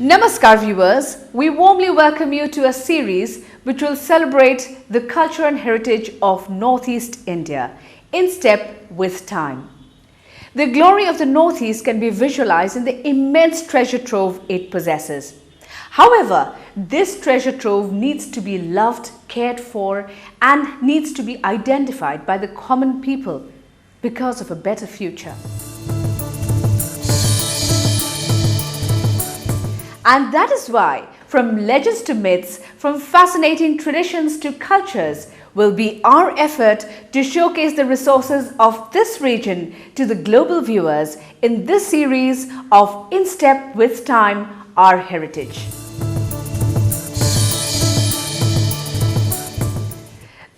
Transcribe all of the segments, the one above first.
Namaskar viewers, we warmly welcome you to a series which will celebrate the culture and heritage of Northeast India in step with time. The glory of the Northeast can be visualized in the immense treasure trove it possesses. However, this treasure trove needs to be loved, cared for, and needs to be identified by the common people because of a better future. And that is why, from legends to myths, from fascinating traditions to cultures, will be our effort to showcase the resources of this region to the global viewers in this series of In Step with Time, Our Heritage.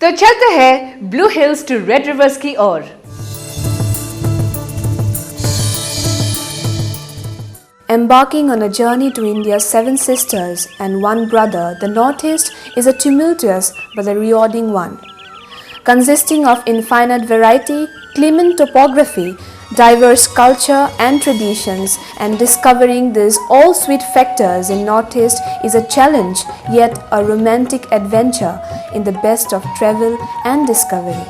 तो चलते हैं blue hills to red rivers की ओर। Embarking on a journey to India's seven sisters and one brother, the Northeast is a tumultuous but a rewarding one. Consisting of infinite variety, clement topography, diverse culture and traditions, and discovering these all sweet factors in Northeast is a challenge yet a romantic adventure in the best of travel and discovery.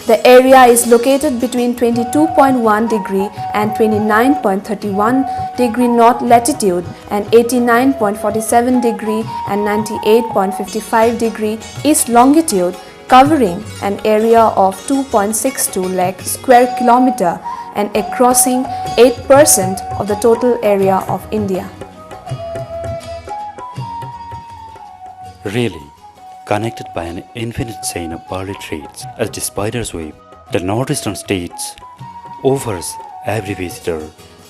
The area is located between 22.1 degree and 29.31 degree north latitude and 89.47 degree and 98.55 degree east longitude, covering an area of 2.62 lakh square kilometer and crossing 8% of the total area of India. Really, connected by an infinite chain of barley threads as the spider's web, the northeastern states offers every visitor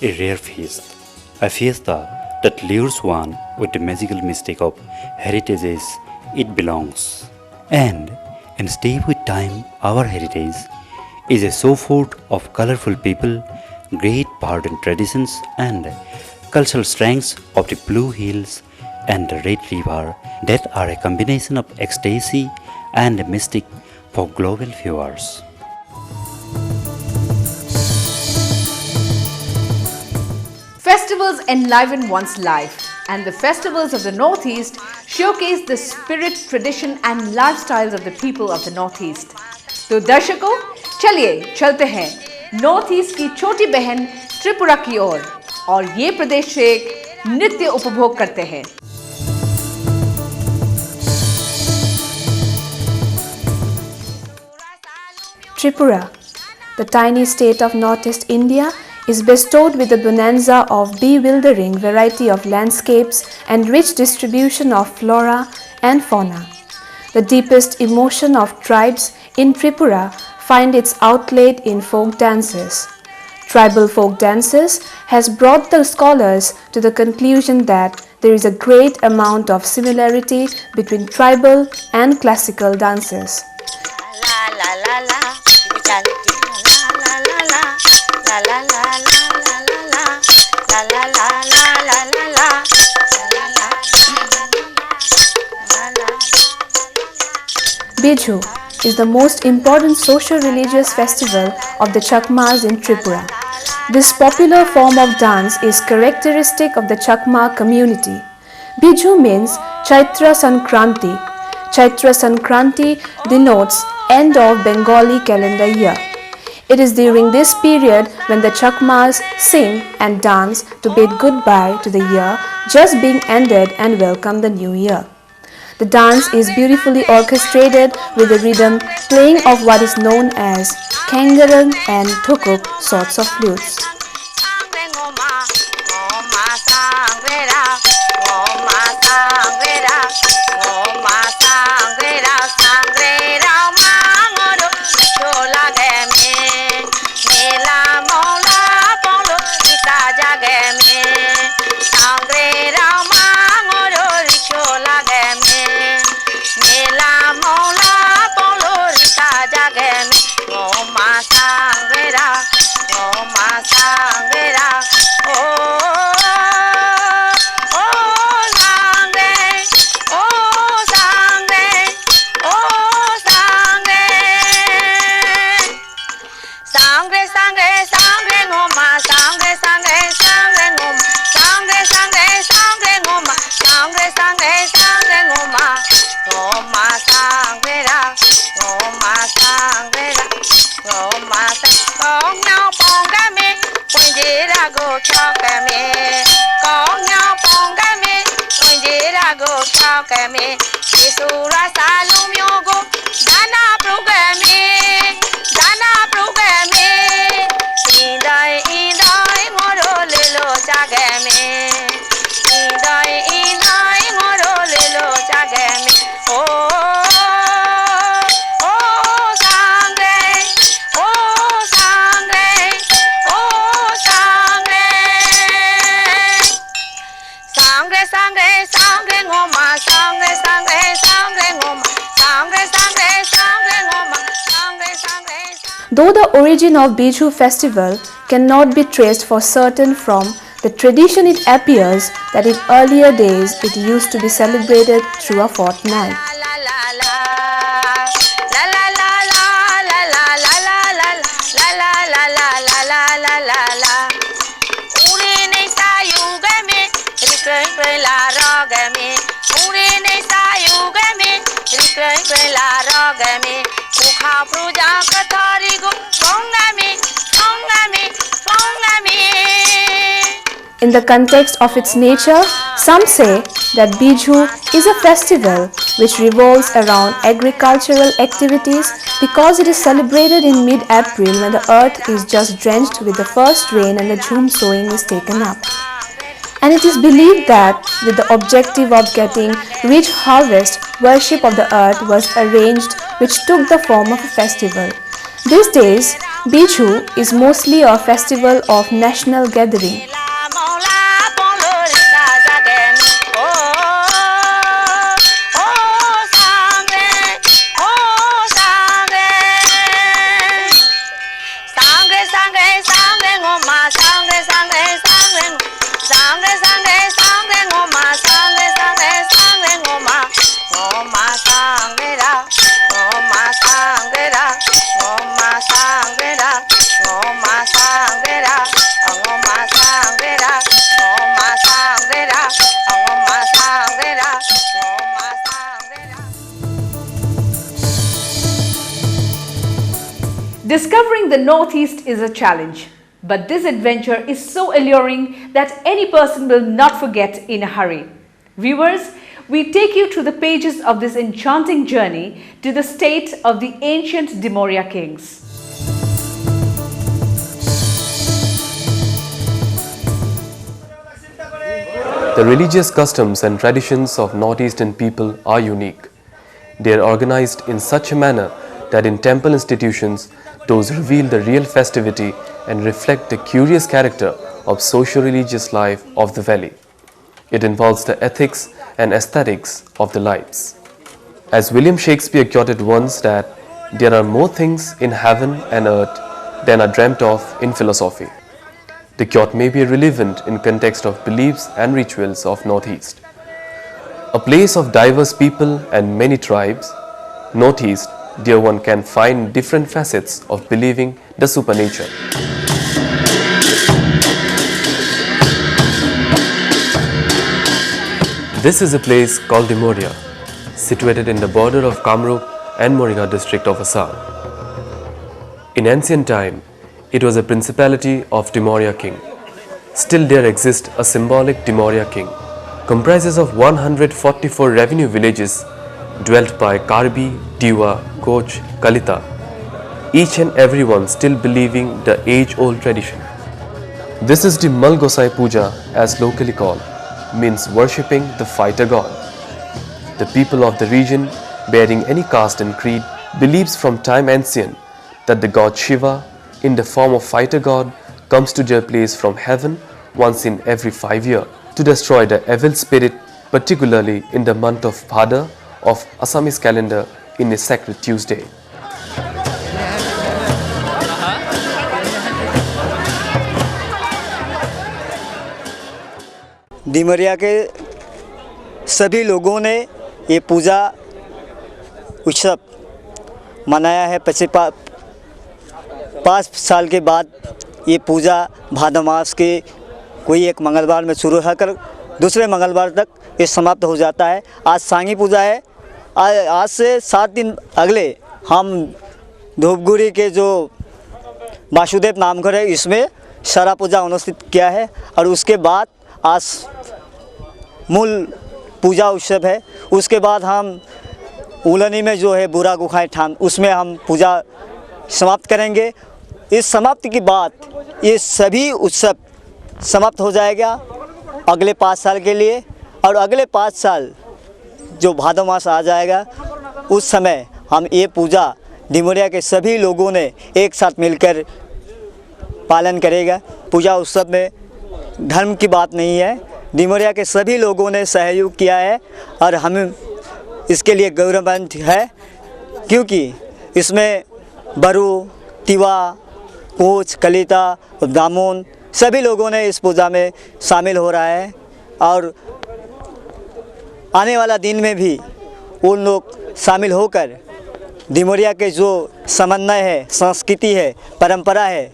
a rare feast. A fiesta that lures one with the magical mystic of heritages it belongs. And in Step with Time, Our Heritage is a show forth of colorful people, great pardon traditions and cultural strengths of the Blue Hills and the Red River that are a combination of ecstasy and mystic for global viewers. Festivals enliven one's life, and the festivals of the Northeast showcase the spirit, tradition and lifestyles of the people of the Northeast. तो दर्शकों, चलिए चलते हैं north east की छोटी बहन त्रिपुरा की ओर और ये प्रदेश से नृत्य उपभोग करते हैं। Tripura, the tiny state of Northeast India, is bestowed with a bonanza of bewildering variety of landscapes and rich distribution of flora and fauna. The deepest emotion of tribes in Tripura find its outlet in folk dances. Tribal folk dances has brought the scholars to the conclusion that there is a great amount of similarity between tribal and classical dances. Biju is the most important social-religious festival of the Chakmas in Tripura. This popular form of dance is characteristic of the Chakma community. Biju means Chaitra Sankranti. Chaitra Sankranti denotes end of Bengali calendar year. It is during this period when the Chakmas sing and dance to bid goodbye to the year just being ended and welcome the new year. The dance is beautifully orchestrated with the rhythm playing of what is known as kangarang and thukuk sorts of flutes. Masa kame Isura salumyo go dana programe indai moro lelo jagame indai moro lelo jagame Though the origin of Biju festival cannot be traced for certain from the tradition, it appears that in earlier days it used to be celebrated through a fortnight. In the context of its nature, some say that Biju is a festival which revolves around agricultural activities because it is celebrated in mid-April when the earth is just drenched with the first rain and the Jhum sowing is taken up. And it is believed that with the objective of getting rich harvest, worship of the earth was arranged which took the form of a festival. These days, Biju is mostly a festival of national gathering. Discovering the Northeast is a challenge, but this adventure is so alluring that any person will not forget in a hurry. Viewers, we take you through the pages of this enchanting journey to the state of the ancient Dimoriya kings. The religious customs and traditions of Northeastern people are unique. They are organized in such a manner that in temple institutions, those reveal the real festivity and reflect the curious character of socio-religious life of the valley. It involves the ethics and aesthetics of the lives. As William Shakespeare quoted once that there are more things in heaven and earth than are dreamt of in philosophy. The quote may be relevant in context of beliefs and rituals of Northeast. A place of diverse people and many tribes, Northeast, dear one, can find different facets of believing the supernature. This is a place called Dimoriya, situated in the border of Kamrup and Moringa district of Assam. In ancient time, it was a principality of Dimoriya king. Still there exists a symbolic Dimoriya king, comprises of 144 revenue villages dwelt by Karbi, Diwa, Koch, Kalita, each and every one still believing the age-old tradition. This is the Malgosai Puja, as locally called, means worshipping the fighter god. The people of the region, bearing any caste and creed, believes from time ancient that the god Shiva, in the form of fighter god, comes to their place from heaven once in every 5 years to destroy the evil spirit, particularly in the month of Bhadra of Assamese calendar in a sacred Tuesday. डिमरिया के सभी लोगों ने ये पूजा उत्सव मनाया है। 5 साल के बाद ये पूजा भाद्र मास के कोई एक मंगलवार में शुरू होकर दूसरे मंगलवार तक ये समाप्त हो जाता है। आज सांगी पूजा है। आज से 7 दिन अगले हम धूपगुड़ी के जो वासुदेव नामघर है इसमें शरा पूजा अनुष्ठित किया है और उसके बाद आज मूल पूजा उत्सव है उसके बाद हम उलनी में जो है बुरा गुखाएं ठान, उसमें हम पूजा समाप्त करेंगे। इस समाप्ति की बात ये सभी उत्सव समाप्त हो जाएगा अगले 5 साल के लिए। और अगले 5 साल जो भादो मास आ जाएगा उस समय हम ये पूजा डिमोरिया के सभी लोगों ने एक साथ मिलकर पालन करेगा। पूजा उत्सव में धर्म की बात नहीं है, डिमोरिया के सभी लोगों ने सहयोग किया है और हम इसके लिए गौरवान्वित है, क्योंकि इसमें बरू, तिवा, कोच, कलिता, दामोन सभी लोगों ने इस पूजा में शामिल हो रहा है। और आने वाला दिन में भी उन लोग शामिल होकर डिमोरिया के जो समन्वय है, संस्कृति है, परंपरा है,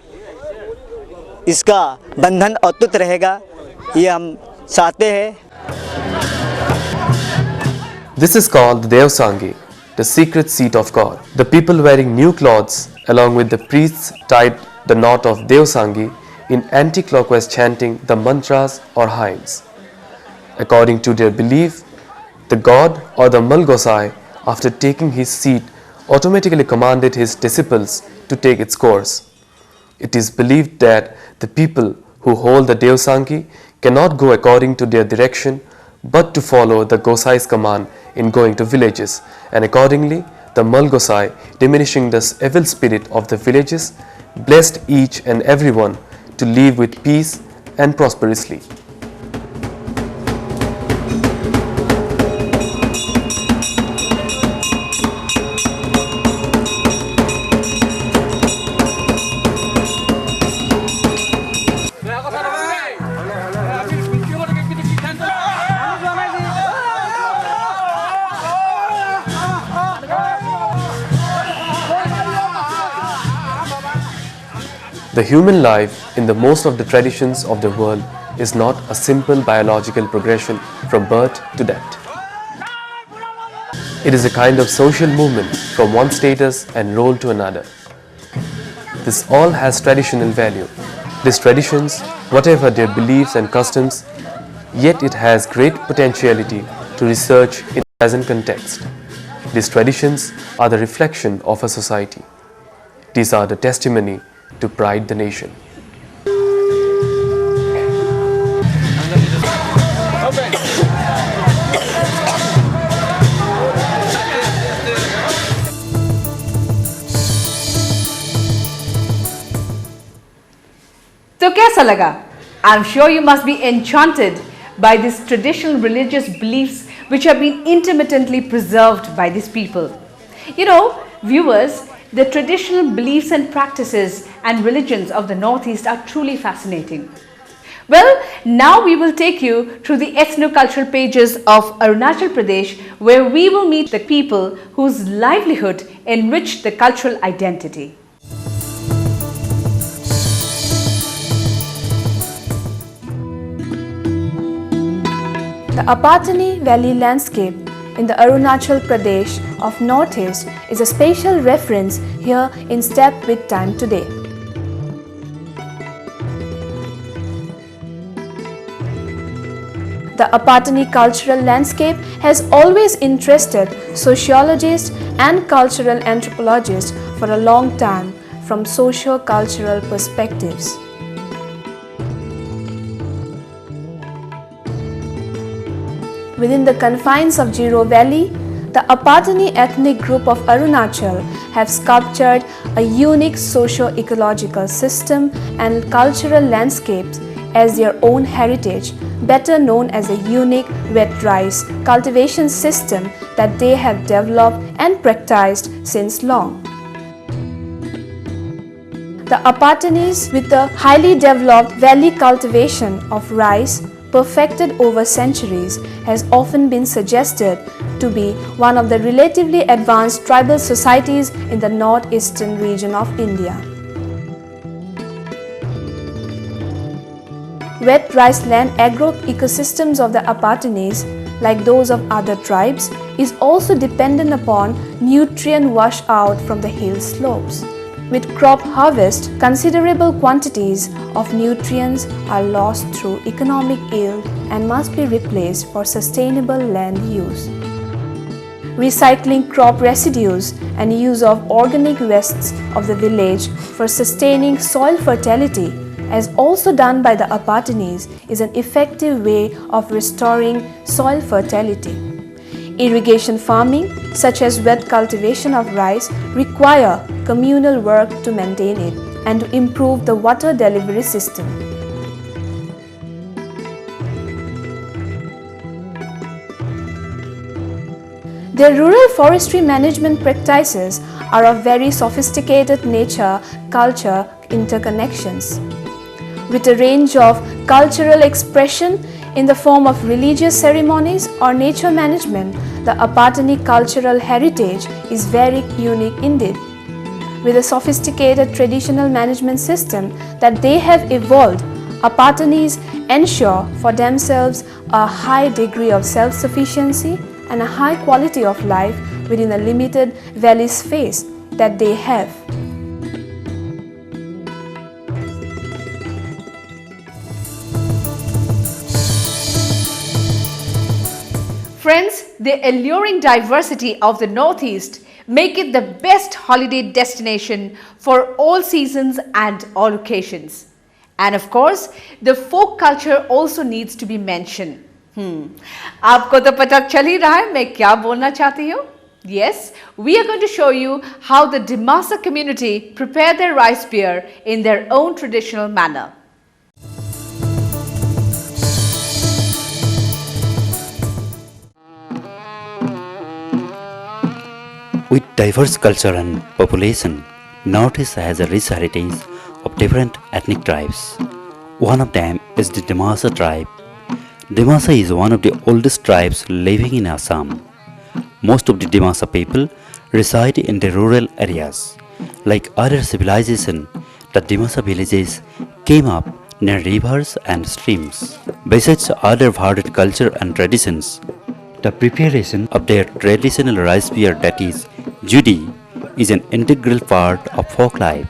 इसका बंधन अटूट रहेगा, ये हम चाहते हैं। This is called the Devsangi, the secret seat of God. The people wearing new clothes along with the priests tied the knot of Devsangi in anti-clockwise chanting the mantras or hymns. According to their belief, the god or the Malgosai, after taking his seat, automatically commanded his disciples to take its course. It is believed that the people who hold the Devsangi cannot go according to their direction but to follow the Gosai's command in going to villages, and accordingly the Malgosai, diminishing the evil spirit of the villages, blessed each and everyone to live with peace and prosperously. The human life in the most of the traditions of the world is not a simple biological progression from birth to death. It is a kind of social movement from one status and role to another. This all has traditional value. These traditions, whatever their beliefs and customs, yet it has great potentiality to research in the present context. These traditions are the reflection of a society. These are the testimony to pride the nation. तो कैसा लगा? I'm sure you must be enchanted by these traditional religious beliefs which have been intermittently preserved by these people. You know, viewers, the traditional beliefs and practices and religions of the Northeast are truly fascinating. Well, now we will take you through the ethno-cultural pages of Arunachal Pradesh, where we will meet the people whose livelihood enriched the cultural identity. The Apatani Valley landscape in the Arunachal Pradesh of Northeast is a special reference here in Step with Time today. The Apatani cultural landscape has always interested sociologists and cultural anthropologists for a long time from socio-cultural perspectives. Within the confines of Jiro Valley, the Apatani ethnic group of Arunachal have sculptured a unique socio-ecological system and cultural landscapes as their own heritage, better known as a unique wet rice cultivation system that they have developed and practiced since long. The Apatanis, with the highly developed valley cultivation of rice perfected over centuries, has often been suggested to be one of the relatively advanced tribal societies in the northeastern region of India. Wet rice land agro-ecosystems of the Apatanis, like those of other tribes, is also dependent upon nutrient washout from the hill slopes. With crop harvest, considerable quantities of nutrients are lost through economic yield and must be replaced for sustainable land use. recycling crop residues and use of organic wastes of the village for sustaining soil fertility, as also done by the Apatanis, is an effective way of restoring soil fertility. Irrigation farming, such as wet cultivation of rice, require communal work to maintain it and to improve the water delivery system. Their rural forestry management practices are of very sophisticated nature-culture interconnections. With a range of cultural expression in the form of religious ceremonies or nature management, the Apatani cultural heritage is very unique indeed. With a sophisticated traditional management system that they have evolved, Apatanis ensure for themselves a high degree of self-sufficiency and a high quality of life within a limited valley space that they have. Friends, the alluring diversity of the Northeast make it the best holiday destination for all seasons and all occasions. And of course, the folk culture also needs to be mentioned. आपको तो पता चल ही रहा है मैं क्या बोलना चाहती हूँ? Yes, we are going to show you how the Dimasa community prepare their rice beer in their own traditional manner. With diverse culture and population, Northeast has a rich heritage of different ethnic tribes. One of them is the Dimasa tribe. Dimasa is one of the oldest tribes living in Assam. Most of the Dimasa people reside in the rural areas. Like other civilizations, the Dimasa villages came up near rivers and streams. Besides other varied culture and traditions, the preparation of their traditional rice beer, that is Judi, is an integral part of folk life.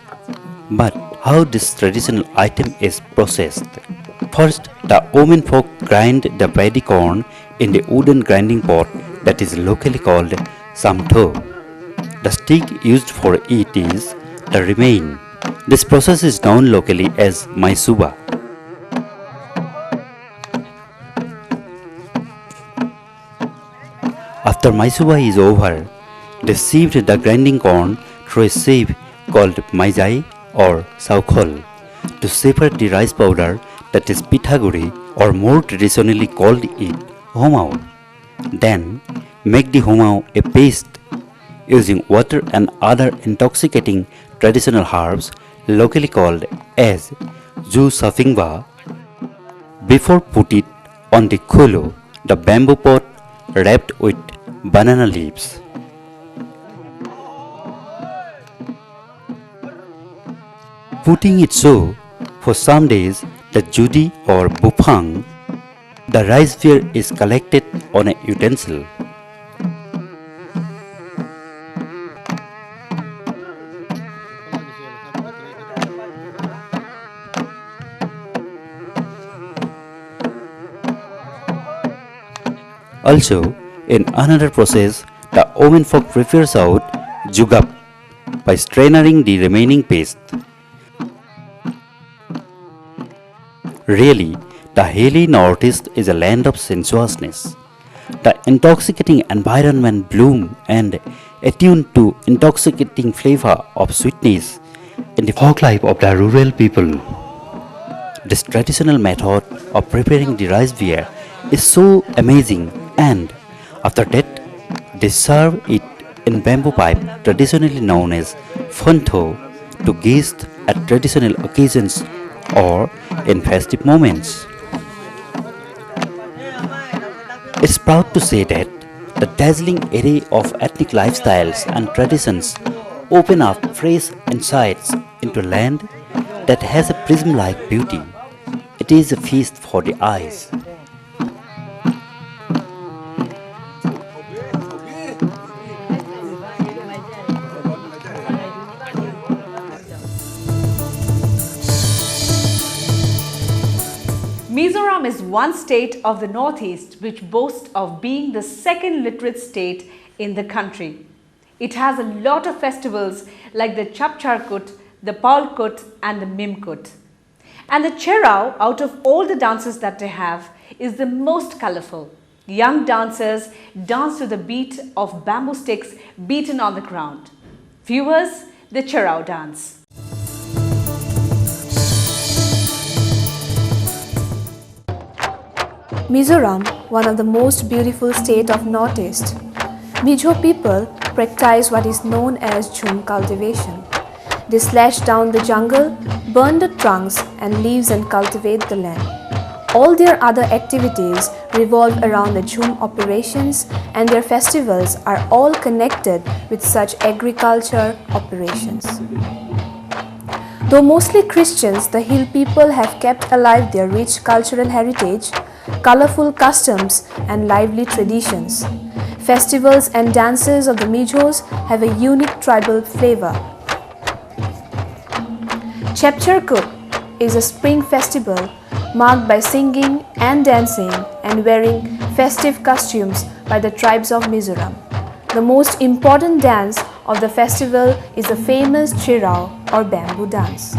But how this traditional item is processed? First, the women folk grind the paddy corn in the wooden grinding pot that is locally called samtho. The stick used for it is the remain. This process is known locally as maisuba. After maisuba is over, they sieved the grinding corn through a sieve called maizai or saukhol to separate the rice powder, that is pithaguri, or more traditionally called it homao. Then make the homao a paste using water and other intoxicating traditional herbs locally called as ju safingwa. Before put it on the khulu, the bamboo pot wrapped with banana leaves. Putting it so for some days, the judi or bupang, the rice beer is collected on a utensil. Also, in another process, the women folk prepares out jugap by straining the remaining paste. Really, the hilly Northeast is a land of sensuousness. The intoxicating environment bloom and attuned to intoxicating flavor of sweetness in the folk life of the rural people. This traditional method of preparing the rice beer is so amazing, and after that they serve it in bamboo pipe traditionally known as fonto to guests at traditional occasions or in festive moments. It's proud to say that the dazzling array of ethnic lifestyles and traditions open up fresh insights into a land that has a prism-like beauty. It is a feast for the eyes. Mizoram is one state of the Northeast which boasts of being the second literate state in the country. It has a lot of festivals like the Chapcharkut, the Paulkut and the Mimkut. And the Cherau, out of all the dances that they have, is the most colorful. Young dancers dance to the beat of bamboo sticks beaten on the ground. Viewers, the Cherau dance. Mizoram, one of the most beautiful states of Northeast. Mizo people practice what is known as jhum cultivation. They slash down the jungle, burn the trunks and leaves and cultivate the land. All their other activities revolve around the jhum operations, and their festivals are all connected with such agriculture operations. Though mostly Christians, the hill people have kept alive their rich cultural heritage, colorful customs and lively traditions. Festivals and dances of the Mijos have a unique tribal flavor. Chepcherkut is a spring festival marked by singing and dancing and wearing festive costumes by the tribes of Mizoram. The most important dance of the festival is the famous Chirau or bamboo dance.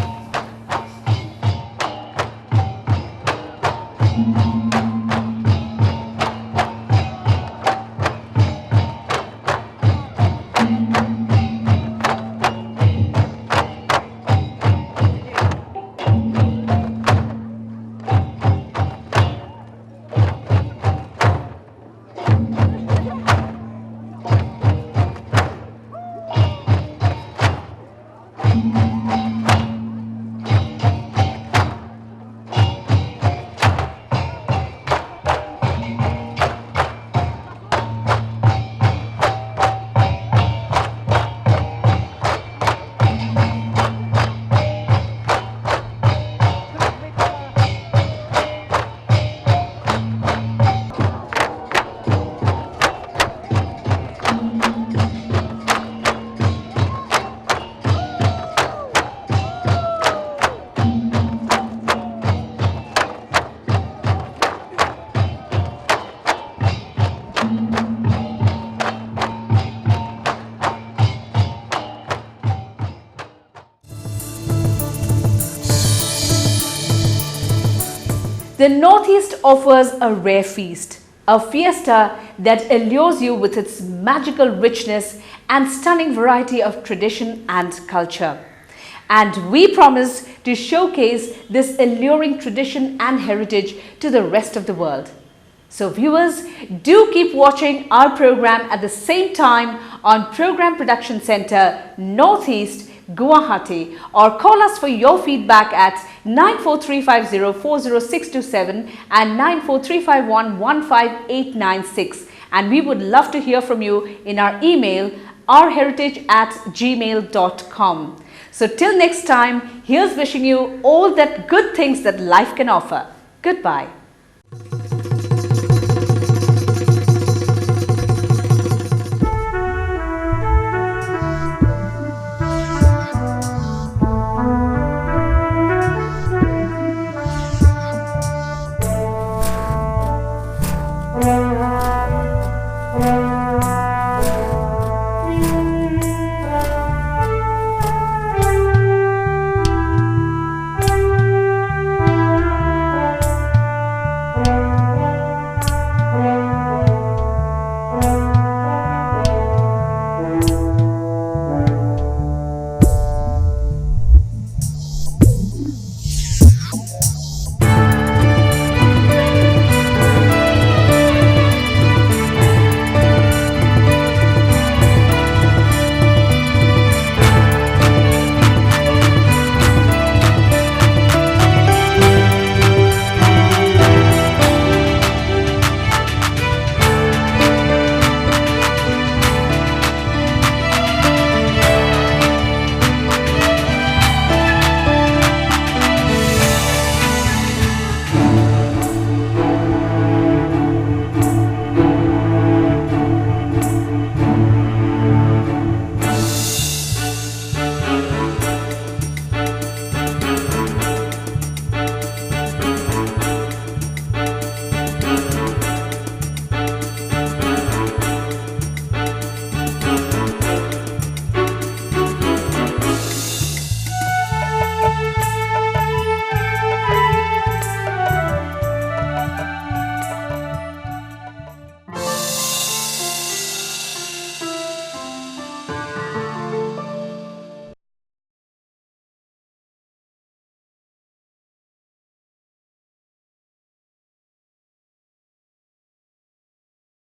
The Northeast offers a rare feast, a fiesta that allures you with its magical richness and stunning variety of tradition and culture. And we promise to showcase this alluring tradition and heritage to the rest of the world. So viewers, do keep watching our program at the same time on Program Production Center, Northeast, Guwahati, or call us for your feedback at 9435040627 and 9435115896, and we would love to hear from you in our email ourheritage@gmail.com. So till next time, here's wishing you all that good things that life can offer. Goodbye. Thank you.